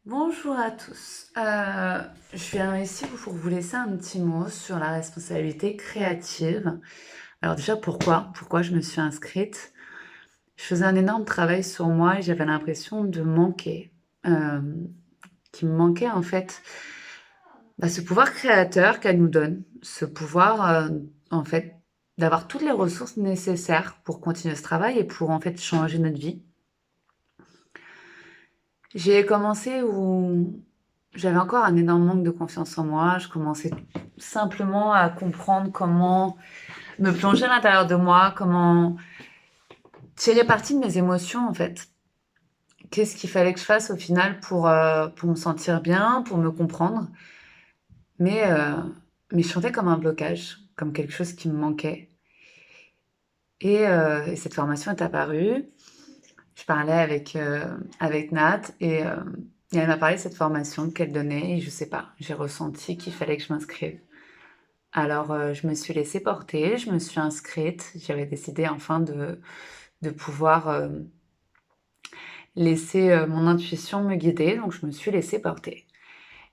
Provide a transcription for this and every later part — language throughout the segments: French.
Bonjour à tous. Je viens ici pour vous laisser un petit mot sur la responsabilité créative. Alors déjà, pourquoi je me suis inscrite? Je faisais un énorme travail sur moi et j'avais l'impression de manquer, qu'il me manquait en fait ce pouvoir créateur qu'elle nous donne, ce pouvoir en fait d'avoir toutes les ressources nécessaires pour continuer ce travail et pour en fait changer notre vie. J'ai commencé où j'avais encore un énorme manque de confiance en moi. Je commençais simplement à comprendre comment me plonger à l'intérieur de moi, comment tirer parti de mes émotions en fait. Qu'est-ce qu'il fallait que je fasse au final pour me sentir bien, pour me comprendre. Mais, euh, mais je sentais comme un blocage, comme quelque chose qui me manquait. Et cette formation est apparue. Je parlais avec Nat et elle m'a parlé de cette formation qu'elle donnait et je sais pas, j'ai ressenti qu'il fallait que je m'inscrive. Alors, je me suis laissée porter, je me suis inscrite. J'avais décidé enfin de pouvoir, laisser, mon intuition me guider, donc je me suis laissée porter.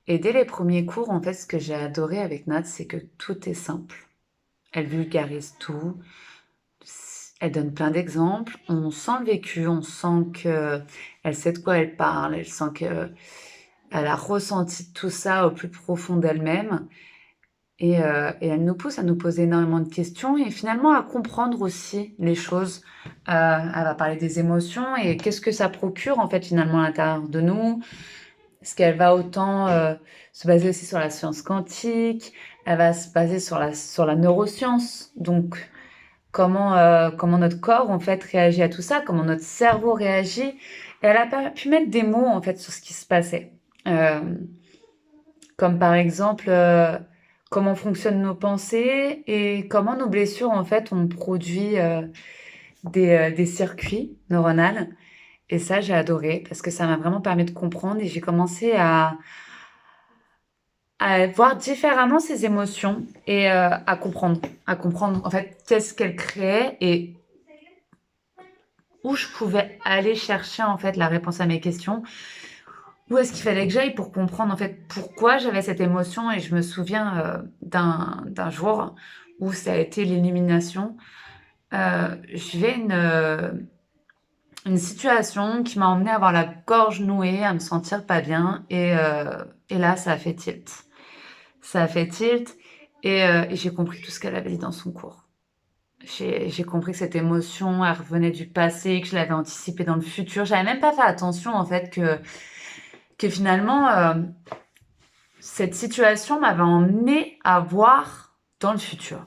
Et dès les premiers cours, en fait, ce que j'ai adoré avec Nat, c'est que tout est simple. Elle vulgarise tout, elle donne plein d'exemples, on sent le vécu, on sent qu'elle sait de quoi elle parle, elle sent qu'elle a ressenti tout ça au plus profond d'elle-même. Et elle nous pousse à nous poser énormément de questions et finalement à comprendre aussi les choses. Elle va parler des émotions et qu'est-ce que ça procure en fait finalement à l'intérieur de nous. Est-ce qu'elle va autant se baser aussi sur la science quantique? Elle va se baser sur la neuroscience. Donc comment notre corps en fait réagit à tout ça, comment notre cerveau réagit. Et elle a pas pu mettre des mots en fait sur ce qui se passait. Euh, Comme par exemple, comment fonctionnent nos pensées et comment nos blessures, en fait, ont produit des circuits neuronaux. Et ça, j'ai adoré parce que ça m'a vraiment permis de comprendre et j'ai commencé à voir différemment ces émotions et à comprendre en fait qu'est-ce qu'elles créaient et où je pouvais aller chercher en fait la réponse à mes questions. Où est-ce qu'il fallait que j'aille pour comprendre en fait pourquoi j'avais cette émotion? Et je me souviens d'un jour où ça a été l'élimination. Je vais une situation qui m'a emmenée à avoir la gorge nouée, à me sentir pas bien. Et là, ça a fait tilt. Ça a fait tilt et j'ai compris tout ce qu'elle avait dit dans son cours. J'ai compris que cette émotion, elle revenait du passé, que je l'avais anticipée dans le futur. J'avais même pas fait attention en fait que finalement cette situation m'avait emmené à voir dans le futur.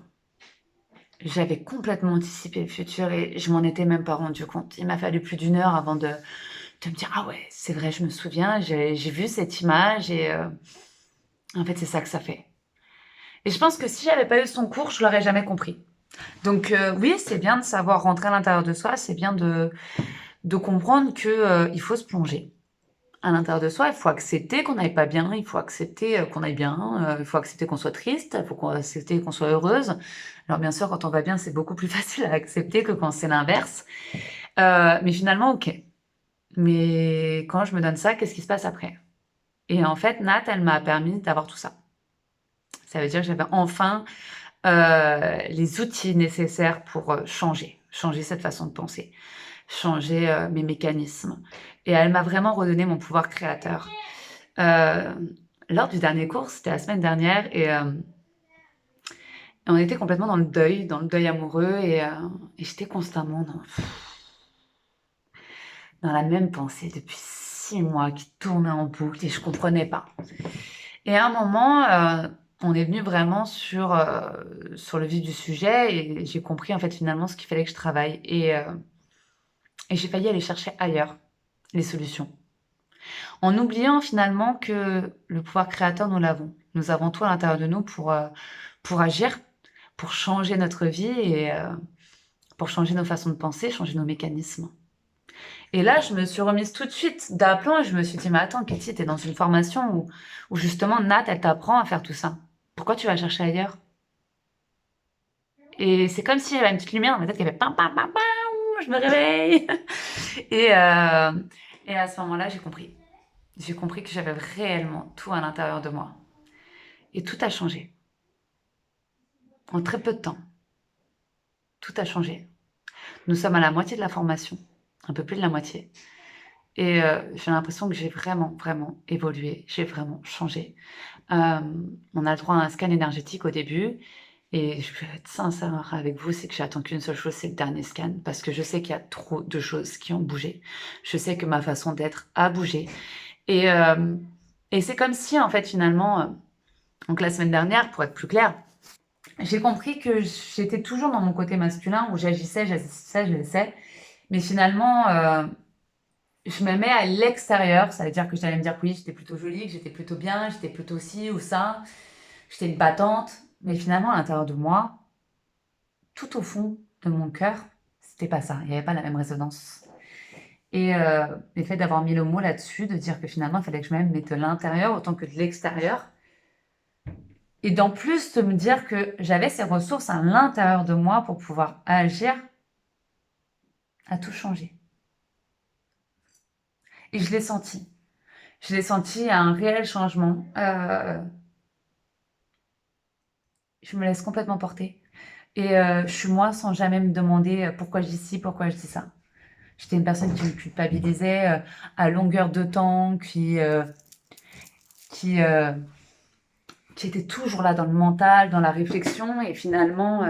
J'avais complètement anticipé le futur et je m'en étais même pas rendu compte. Il m'a fallu plus d'une heure avant de me dire ah ouais, c'est vrai, je me souviens, j'ai vu cette image et en fait c'est ça que ça fait. Et je pense que si j'avais pas eu son cours, je l'aurais jamais compris. Donc oui, c'est bien de savoir rentrer à l'intérieur de soi, c'est bien de comprendre que il faut se plonger à l'intérieur de soi, il faut accepter qu'on n'aille pas bien, il faut accepter qu'on aille bien, il faut accepter qu'on soit triste, il faut qu'on accepter qu'on soit heureuse. Alors bien sûr, quand on va bien, c'est beaucoup plus facile à accepter que quand c'est l'inverse. Mais finalement, ok. Mais quand je me donne ça, qu'est-ce qui se passe après? Et en fait, Nat, elle m'a permis d'avoir tout ça. Ça veut dire que j'avais enfin les outils nécessaires pour changer cette façon de penser, changer mes mécanismes. Et elle m'a vraiment redonné mon pouvoir créateur. Euh, Lors du dernier cours, c'était la semaine dernière, et on était complètement dans le deuil amoureux, et j'étais constamment dans la même pensée depuis 6 mois qui tournait en boucle et je comprenais pas. Et à un moment, on est venu vraiment sur le vif du sujet et j'ai compris en fait finalement ce qu'il fallait que je travaille et j'ai failli aller chercher ailleurs les solutions. En oubliant finalement que le pouvoir créateur, nous l'avons. Nous avons tout à l'intérieur de nous pour agir, pour changer notre vie et pour changer nos façons de penser, changer nos mécanismes. Et là, je me suis remise tout de suite d'aplomb et je me suis dit, mais attends, Katie, t'es dans une formation où justement Nat, elle t'apprend à faire tout ça. Pourquoi tu vas chercher ailleurs? Et c'est comme s'il y avait une petite lumière dans ma tête qui fait pam, pam, pam, pam, je me réveille. Et, euh, et à ce moment-là, j'ai compris. j'ai compris que j'avais réellement tout à l'intérieur de moi. Et tout a changé. En très peu de temps, tout a changé. Nous sommes à la moitié de la formation, un peu plus de la moitié. Et j'ai l'impression que j'ai vraiment, vraiment évolué, j'ai vraiment changé. On a le droit à un scan énergétique au début. Et je vais être sincère avec vous, c'est que j'attends qu'une seule chose, c'est le dernier scan, parce que je sais qu'il y a trop de choses qui ont bougé. Je sais que ma façon d'être a bougé. Et, euh, et c'est comme si, en fait, finalement, donc la semaine dernière, pour être plus clair, j'ai compris que j'étais toujours dans mon côté masculin, où j'agissais, mais finalement, je me mets à l'extérieur, ça veut dire que j'allais me dire que oui, j'étais plutôt jolie, que j'étais plutôt bien, j'étais plutôt ci ou ça, j'étais une battante, mais finalement, à l'intérieur de moi, tout au fond de mon cœur, c'était pas ça. Il n'y avait pas la même résonance. Et le fait d'avoir mis le mot là-dessus, de dire que finalement, il fallait que je m'aime, mais de l'intérieur autant que de l'extérieur. Et d'en plus, de me dire que j'avais ces ressources à l'intérieur de moi pour pouvoir agir, a tout changé. Et je l'ai senti. Je l'ai senti à un réel changement. Je me laisse complètement porter. Et je suis moi sans jamais me demander pourquoi je dis ci, pourquoi je dis ça. J'étais une personne qui me culpabilisait à longueur de temps, qui, euh, qui était toujours là dans le mental, dans la réflexion. Et finalement,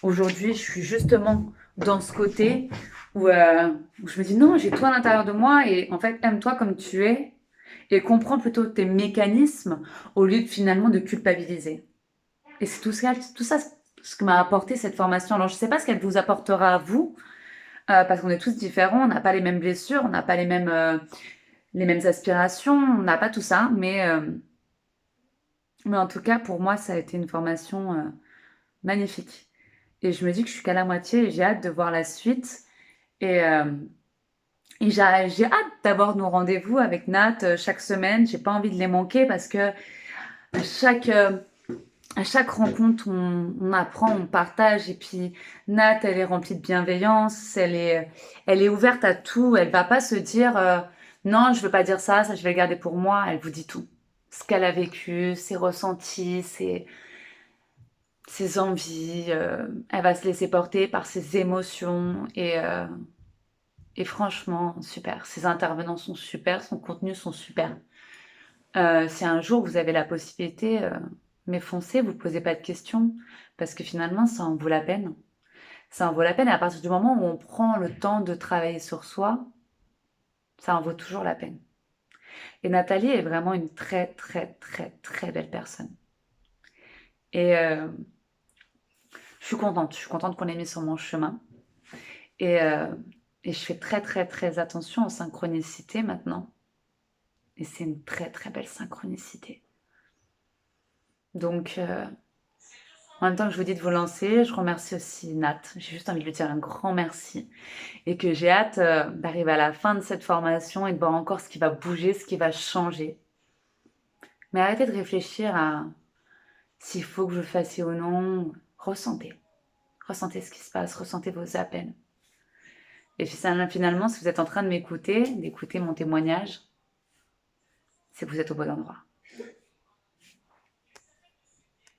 aujourd'hui, je suis justement dans ce côté où je me dis non, j'ai toi à l'intérieur de moi et en fait, aime-toi comme tu es et comprends plutôt tes mécanismes au lieu de finalement de culpabiliser. Et c'est tout ça ce que m'a apporté cette formation. Alors, je ne sais pas ce qu'elle vous apportera à vous, parce qu'on est tous différents, on n'a pas les mêmes blessures, on n'a pas les mêmes aspirations, on n'a pas tout ça, mais en tout cas, pour moi, ça a été une formation magnifique. Et je me dis que je suis qu'à la moitié et j'ai hâte de voir la suite. Et, euh, et j'ai hâte d'avoir nos rendez-vous avec Nat chaque semaine. J'ai pas envie de les manquer parce que à à chaque rencontre, on apprend, on partage. Et puis Nat, elle est remplie de bienveillance, elle est ouverte à tout. Elle va pas se dire non, je veux pas dire ça, ça je vais le garder pour moi. Elle vous dit tout. Ce qu'elle a vécu, ses ressentis, ses envies. Elle va se laisser porter par ses émotions. Et franchement, super. Ses intervenants sont super, son contenu sont super. Si un jour vous avez la possibilité, mais foncez, vous ne posez pas de questions, parce que finalement, ça en vaut la peine. Ça en vaut la peine, et à partir du moment où on prend le temps de travailler sur soi, ça en vaut toujours la peine. Et Nathalie est vraiment une très, très, très, très belle personne. Et je suis contente qu'on l'ait mis sur mon chemin. Et, euh, et je fais très, très, très attention aux synchronicités maintenant. Et c'est une très, très belle synchronicité. Donc, en même temps que je vous dis de vous lancer, je remercie aussi Nat. J'ai juste envie de lui dire un grand merci et que j'ai hâte d'arriver à la fin de cette formation et de voir encore ce qui va bouger, ce qui va changer. Mais arrêtez de réfléchir à s'il faut que je le fasse ou non. Ressentez. Ressentez ce qui se passe, ressentez vos appels. Et finalement, si vous êtes en train de m'écouter, d'écouter mon témoignage, c'est que vous êtes au bon endroit.